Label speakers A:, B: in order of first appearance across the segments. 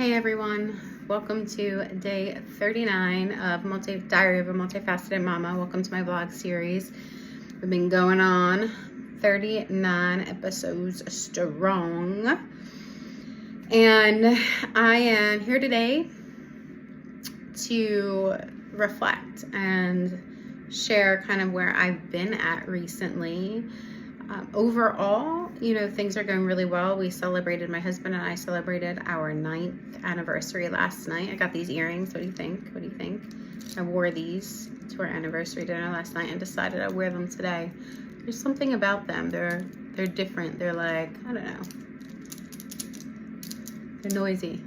A: Hey everyone, welcome to day 39 of Diary of a Multifaceted Mama. Welcome to my vlog series. We've been going on 39 episodes strong, and I am here today to reflect and share kind of where I've been at recently. Overall, things are going really well. My husband and I celebrated our 9th anniversary last night. I got these earrings. What do you think? I wore these to our anniversary dinner last night and decided I'd wear them today. There's something about them. They're different. They're like, I don't know. They're noisy.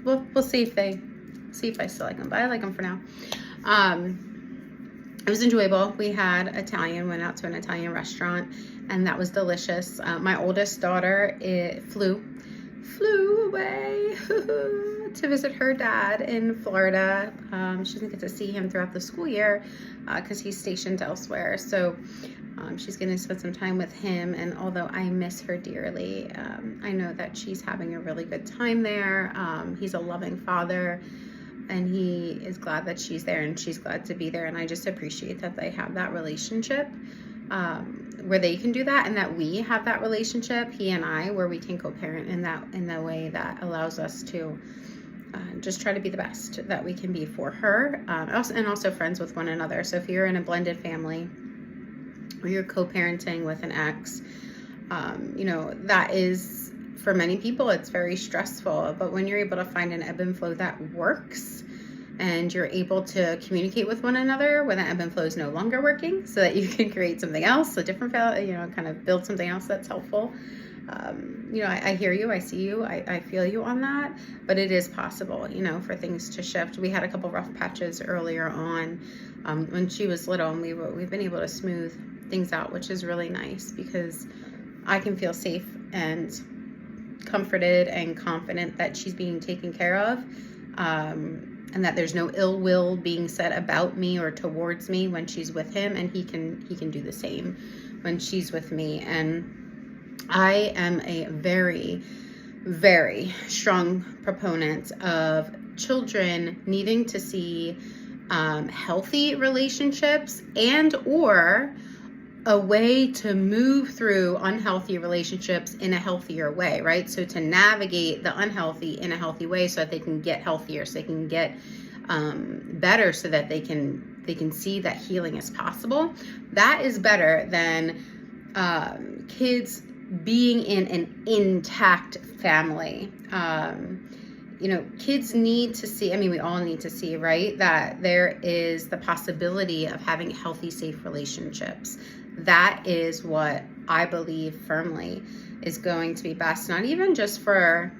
A: We'll see if I still like them, but I like them for now. It was enjoyable. We had went out to an Italian restaurant, and that was delicious. My oldest daughter flew away to visit her dad in Florida. She doesn't get to see him throughout the school year because he's stationed elsewhere. So she's going to spend some time with him, and although I miss her dearly, I know that she's having a really good time there. He's a loving father, and he is glad that she's there, and she's glad to be there. And I just appreciate that they have that relationship where they can do that, and that we have that relationship, he and I, where we can co-parent in the way that allows us to just try to be the best that we can be for her, and also friends with one another. So if you're in a blended family or you're co-parenting with an ex, that is, for many people, it's very stressful. But when you're able to find an ebb and flow that works, and you're able to communicate with one another when that ebb and flow is no longer working, so that you can create something else, a different, kind of build something else that's helpful. I hear you, I see you, I feel you on that, but it is possible, for things to shift. We had a couple rough patches earlier on when she was little, and we've been able to smooth things out, which is really nice, because I can feel safe and comforted and confident that she's being taken care of, and that there's no ill will being said about me or towards me when she's with him, and he can do the same when she's with me. And I am a very, very strong proponent of children needing to see healthy relationships and or a way to move through unhealthy relationships in a healthier way, right? So to navigate the unhealthy in a healthy way, so that they can get healthier, so they can get better, so that they can see that healing is possible. That is better than kids being in an intact family. Kids need to see, we all need to see, right, that there is the possibility of having healthy, safe relationships. That is what I believe firmly is going to be best, not even just for,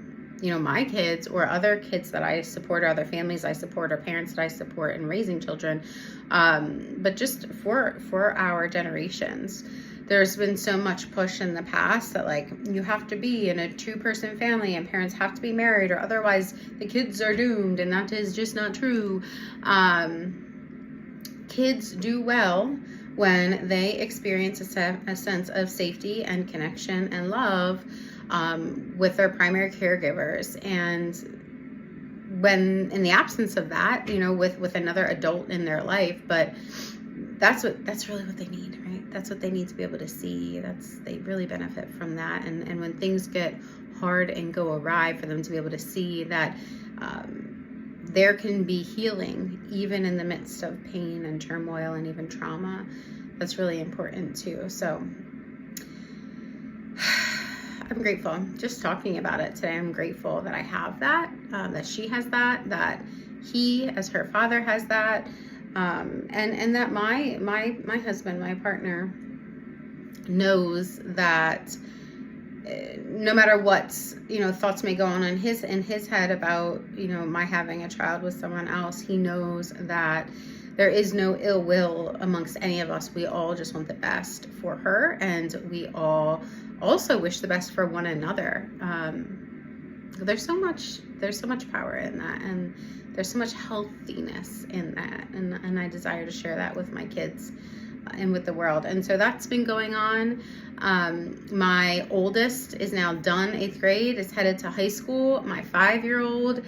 A: my kids or other kids that I support, or other families I support, or parents that I support in raising children, but just for our generations. There's been so much push in the past that, you have to be in a 2-person family, and parents have to be married, or otherwise the kids are doomed, and that is just not true. Kids do well when they experience a sense of safety and connection and love with their primary caregivers. And when in the absence of that, with another adult in their life, but that's really what they need, right? That's what they need to be able to see. They really benefit from that. And when things get hard and go awry, for them to be able to see that there can be healing even in the midst of pain and turmoil and even trauma. That's really important too. So I'm grateful. Just talking about it today, I'm grateful that I have that, that she has that he, as her father, has that, and that my husband, my partner, knows that no matter what thoughts may go on in his head about my having a child with someone else, he knows that there is no ill will amongst any of us. We all just want the best for her, and we all also wish the best for one another. There's so much power in that, and there's so much healthiness in that, and I desire to share that with my kids and with the world. And so that's been going on. My oldest is now done 8th grade, is headed to high school. My 5-year-old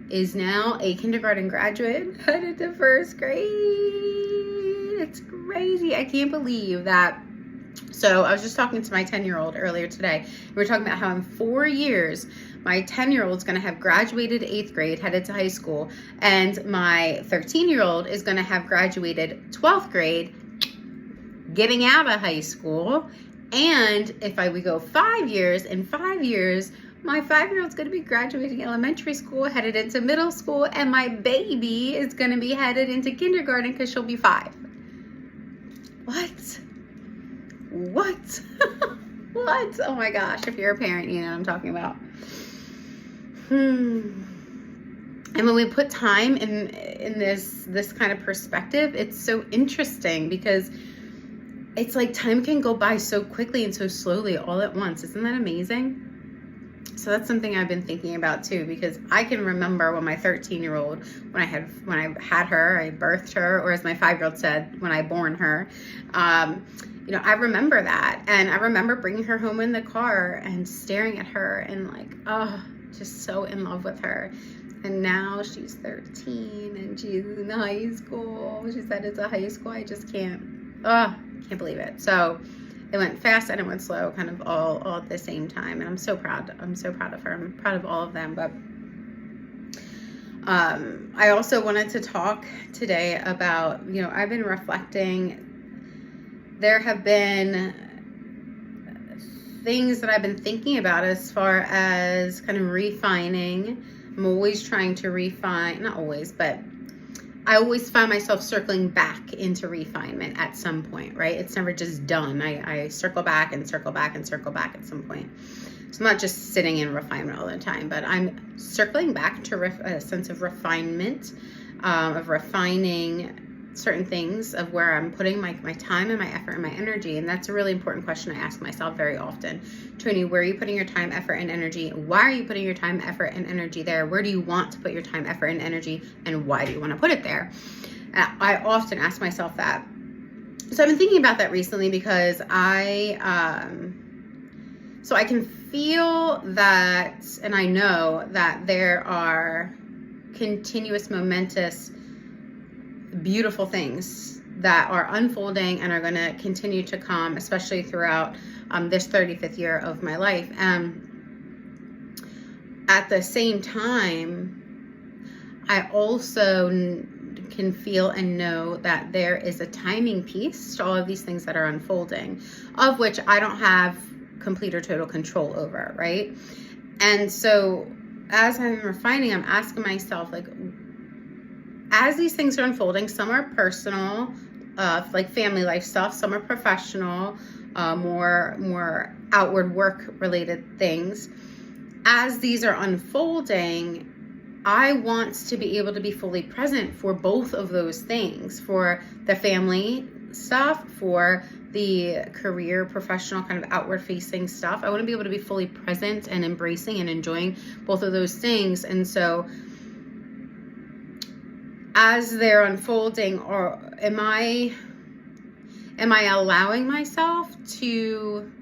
A: is now a kindergarten graduate, headed to 1st grade. It's crazy. I can't believe that. So I was just talking to my 10-year-old earlier today. We were talking about how in 4 years, my 10-year-old is going to have graduated 8th grade, headed to high school, and my 13-year-old is going to have graduated 12th grade, getting out of high school. And if we go 5 years, in 5 years, my 5-year-old's going to be graduating elementary school, headed into middle school, and my baby is going to be headed into kindergarten because she'll be 5. What? What? Oh my gosh, if you're a parent, you know what I'm talking about. And when we put time in this kind of perspective, it's so interesting because it's like time can go by so quickly and so slowly all at once. Isn't that amazing? So that's something I've been thinking about too, because I can remember when my 13-year-old, when I had her, I birthed her, or as my 5-year-old said, when I born her. You know, I remember that, and I remember bringing her home in the car and staring at her and like, oh, just so in love with her. And now she's 13 and she's in high school. She's headed to high school. I just can't believe it. So it went fast and it went slow, kind of all at the same time. And I'm so proud. I'm so proud of her. I'm proud of all of them. But I also wanted to talk today about, you know, I've been reflecting. There have been things that I've been thinking about as far as kind of refining. I'm always trying to refine, not always, but I always find myself circling back into refinement at some point, right? It's never just done. I circle back and circle back and circle back at some point. So I'm not just sitting in refinement all the time, but I'm circling back to a sense of refinement, of refining certain things, of where I'm putting my time and my effort and my energy. And that's a really important question I ask myself very often. Tony, where are you putting your time, effort, and energy? Why are you putting your time, effort, and energy there? Where do you want to put your time, effort, and energy? And why do you want to put it there? I often ask myself that. So I've been thinking about that recently because I can feel that, and I know that there are continuous, momentous, beautiful things that are unfolding and are going to continue to come, especially throughout this 35th year of my life. At the same time, I also can feel and know that there is a timing piece to all of these things that are unfolding, of which I don't have complete or total control over, right? And so as I'm refining, I'm asking myself, like, as these things are unfolding, some are personal, like family life stuff, some are professional, more outward work related things. As these are unfolding, I want to be able to be fully present for both of those things, for the family stuff, for the career, professional, kind of outward facing stuff. I want to be able to be fully present and embracing and enjoying both of those things. And so as they're unfolding, or am I allowing myself to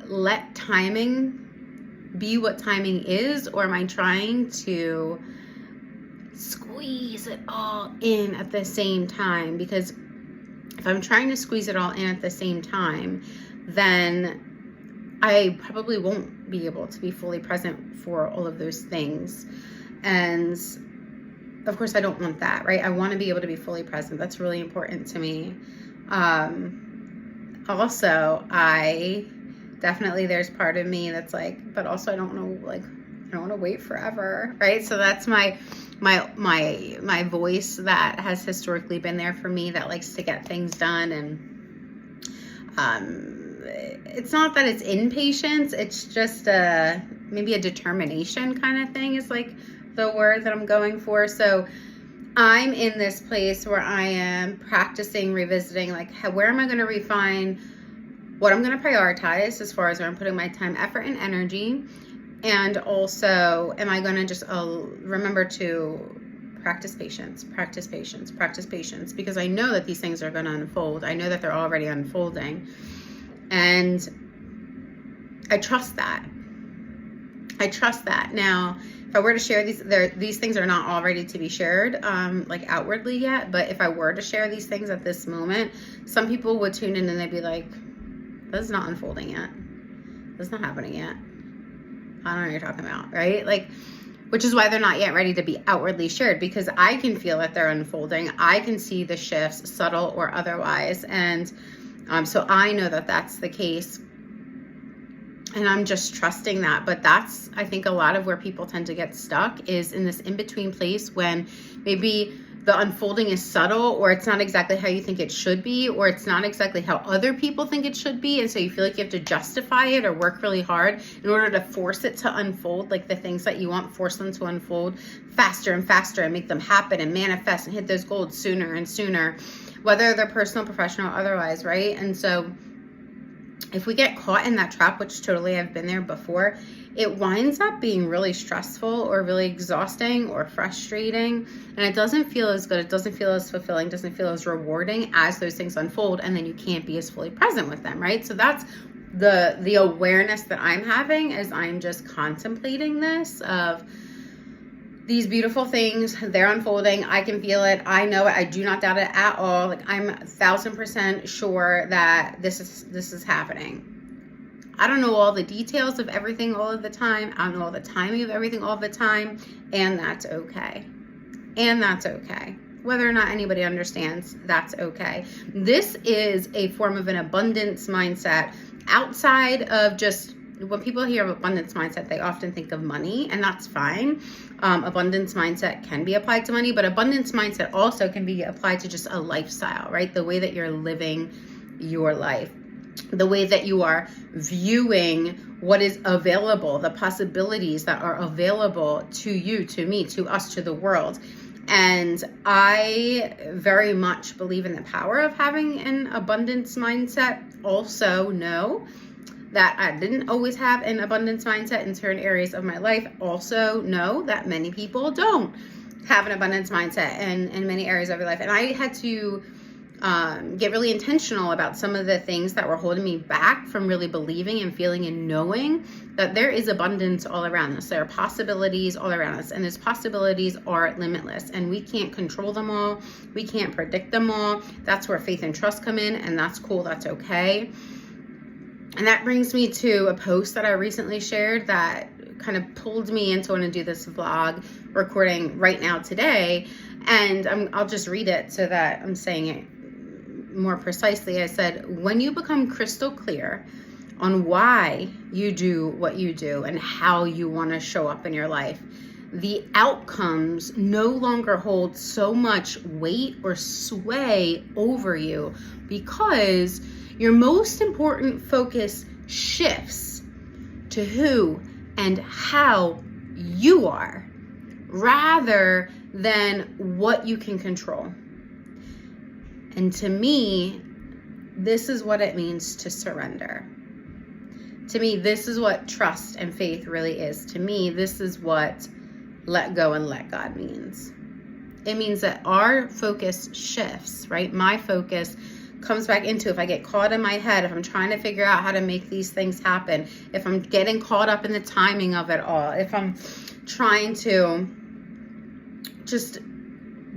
A: let timing be what timing is, or am I trying to squeeze it all in at the same time? Because if I'm trying to squeeze it all in at the same time, then I probably won't be able to be fully present for all of those things. And of course, I don't want that, right? I want to be able to be fully present. That's really important to me. Also, there's part of me that's like, but also I don't want to wait forever, right? So that's my voice that has historically been there for me, that likes to get things done. And it's not that it's impatience, it's just maybe a determination kind of thing is like the word that I'm going for. So I'm in this place where I am practicing, revisiting, like, where am I going to refine what I'm going to prioritize as far as where I'm putting my time, effort, and energy. And also, am I going to just remember to practice patience, practice patience, practice patience, because I know that these things are going to unfold. I know that they're already unfolding. And I trust that. I trust that. Now, if I were to share these things are not all ready to be shared, like outwardly yet, but if I were to share these things at this moment, some people would tune in and they'd be like, this is not unfolding yet. This is not happening yet. I don't know what you're talking about, right? Like, which is why they're not yet ready to be outwardly shared, because I can feel that they're unfolding. I can see the shifts, subtle or otherwise. And so I know that that's the case. And I'm just trusting that. But that's, I think, a lot of where people tend to get stuck is in this in-between place when maybe the unfolding is subtle, or it's not exactly how you think it should be, or it's not exactly how other people think it should be. And so you feel like you have to justify it or work really hard in order to force it to unfold, like the things that you want, force them to unfold faster and faster and make them happen and manifest and hit those goals sooner and sooner, whether they're personal, professional, or otherwise, right? And so if we get caught in that trap, which totally I've been there before, it winds up being really stressful or really exhausting or frustrating. And it doesn't feel as good. It doesn't feel as fulfilling, doesn't feel as rewarding as those things unfold. And then you can't be as fully present with them, right? So that's the awareness that I'm having as I'm just contemplating this of these beautiful things. They're unfolding. I can feel it. I know it. I do not doubt it at all. Like, I'm 1,000% sure that this is happening. I don't know all the details of everything all of the time. I don't know all the timing of everything all the time. And that's okay. And that's okay. Whether or not anybody understands, that's okay. This is a form of an abundance mindset outside of just, when people hear of abundance mindset, they often think of money, and that's fine. Abundance mindset can be applied to money, but abundance mindset also can be applied to just a lifestyle, right? The way that you're living your life, the way that you are viewing what is available, the possibilities that are available to you, to me, to us, to the world. And I very much believe in the power of having an abundance mindset. Also know that I didn't always have an abundance mindset in certain areas of my life. Also know that many people don't have an abundance mindset in many areas of your life. And I had to get really intentional about some of the things that were holding me back from really believing and feeling and knowing that there is abundance all around us. There are possibilities all around us, and those possibilities are limitless, and we can't control them all. We can't predict them all. That's where faith and trust come in, and that's cool. That's okay. And that brings me to a post that I recently shared that kind of pulled me into wanting to do this vlog recording right now today. And I'll just read it so that I'm saying it more precisely. I said, when you become crystal clear on why you do what you do and how you want to show up in your life, the outcomes no longer hold so much weight or sway over you, because your most important focus shifts to who and how you are, rather than what you can control. And to me, this is what it means to surrender. To me, this is what trust and faith really is. To me, this is what let go and let God means. It means that our focus shifts, right? My focus comes back into, if I get caught in my head, if I'm trying to figure out how to make these things happen, if I'm getting caught up in the timing of it all, if I'm trying to just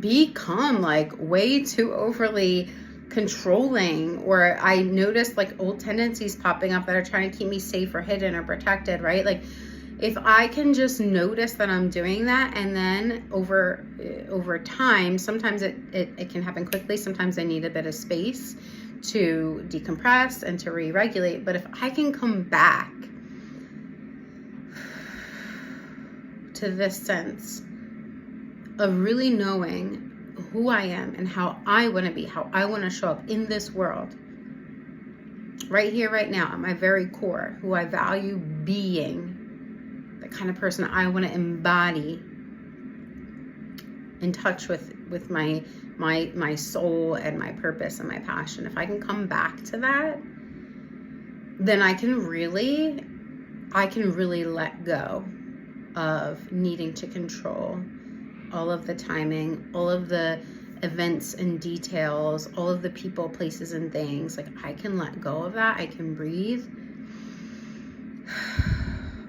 A: become like way too overly controlling, or I notice like old tendencies popping up that are trying to keep me safe or hidden or protected, right? Like, if I can just notice that I'm doing that, and then over time, sometimes it can happen quickly. Sometimes I need a bit of space to decompress and to re-regulate. But if I can come back to this sense of really knowing who I am and how I want to be, how I want to show up in this world, right here, right now, at my very core, who I value being, the kind of person I want to embody, in touch with my soul and my purpose and my passion. If I can come back to that, then I can really let go of needing to control, all of the timing, all of the events and details, all of the people, places, and things. Like, I can let go of that. I can breathe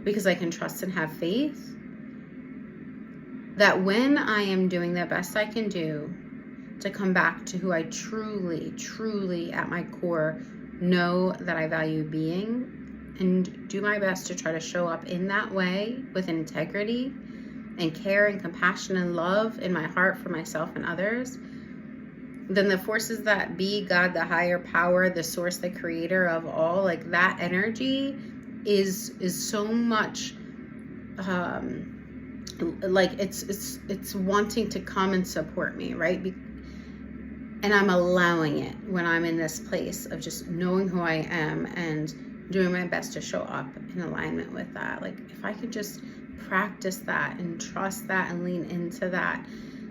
A: because I can trust and have faith that when I am doing the best I can do to come back to who I truly, truly at my core know that I value being, and do my best to try to show up in that way with integrity and care and compassion and love in my heart for myself and others, then the forces that be, God, the higher power, the source, the creator of all, like, that energy is so much like it's wanting to come and support me, right? And I'm allowing it when I'm in this place of just knowing who I am and doing my best to show up in alignment with that. Like, if I could just practice that and trust that and lean into that,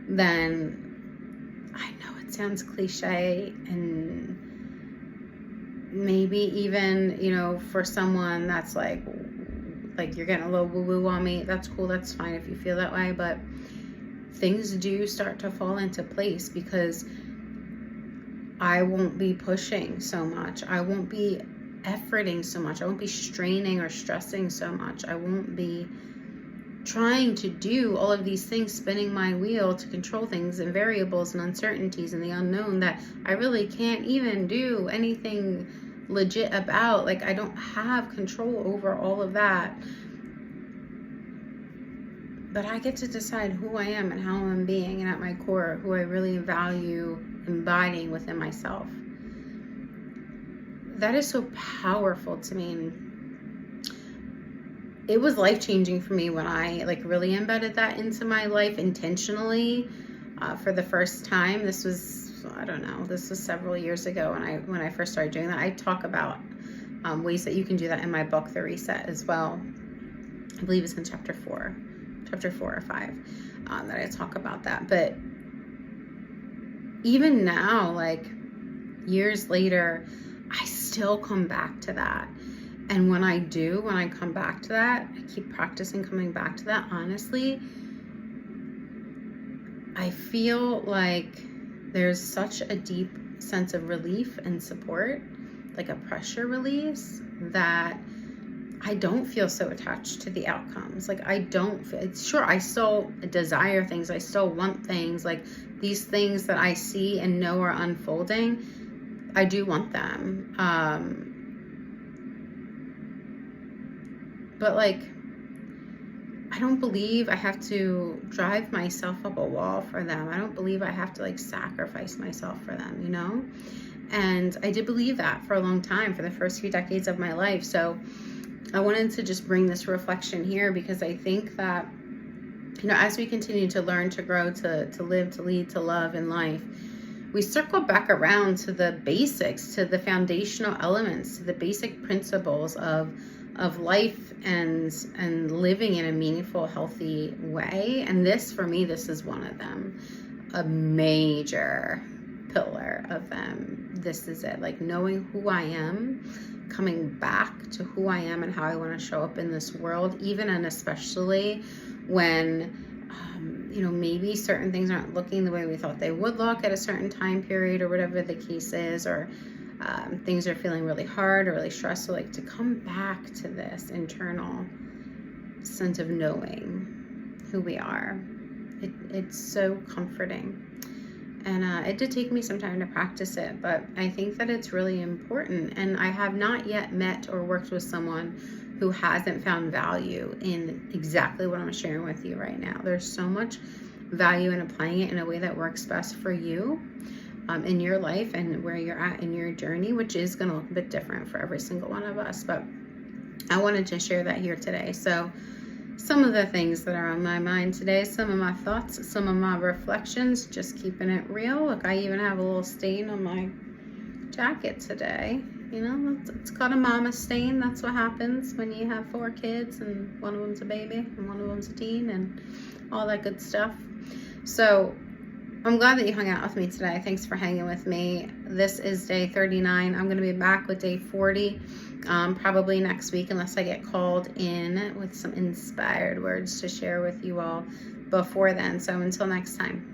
A: then I know it sounds cliche, and maybe even, you know, for someone that's like you're getting a little woo-woo on me, that's cool, that's fine if you feel that way, but things do start to fall into place because I won't be pushing so much. I won't be efforting so much. I won't be straining or stressing so much. I won't be trying to do all of these things, spinning my wheel to control things and variables and uncertainties and the unknown that I really can't even do anything legit about. Like, I don't have control over all of that, but I get to decide who I am and how I'm being, and at my core, who I really value embodying within myself. That is so powerful to me. It was life-changing for me when I really embedded that into my life intentionally for the first time. This was, I don't know, this was several years ago when I first started doing that. I talk about ways that you can do that in my book, The Reset, as well. I believe it's in chapter 4 or 5 that I talk about that. But even now, like years later, I still come back to that. And when I come back to that, I keep practicing coming back to that, honestly, I feel like there's such a deep sense of relief and support, like a pressure release, that I don't feel so attached to the outcomes. Like, I don't feel, it's sure, I still desire things. I still want things. Like, these things that I see and know are unfolding, I do want them. But like, I don't believe I have to drive myself up a wall for them. I don't believe I have to like sacrifice myself for them, you know? And I did believe that for a long time, for the first few decades of my life. So I wanted to just bring this reflection here, because I think that, you know, as we continue to learn, to grow, to live, to lead, to love in life, we circle back around to the basics, to the foundational elements, to the basic principles of life and living in a meaningful, healthy way. And this, for me, this is one of them, a major pillar of them. This is it, like knowing who I am, coming back to who I am and how I want to show up in this world, even and especially when you know, maybe certain things aren't looking the way we thought they would look at a certain time period, or whatever the case is, or things are feeling really hard or really stressful. Like, to come back to this internal sense of knowing who we are, it's so comforting. And it did take me some time to practice it, but I think that it's really important. And I have not yet met or worked with someone who hasn't found value in exactly what I'm sharing with you right now. There's so much value in applying it in a way that works best for you in your life and where you're at in your journey, which is going to look a bit different for every single one of us. But I wanted to share that here today. So some of the things that are on my mind today, some of my thoughts, some of my reflections, just keeping it real. Look, I even have a little stain on my jacket today. You know, it's called a mama stain. That's what happens when you have 4 kids and one of them's a baby and one of them's a teen and all that good stuff. So I'm glad that you hung out with me today. Thanks for hanging with me. This is day 39. I'm going to be back with day 40 probably next week, unless I get called in with some inspired words to share with you all. before then. So until next time.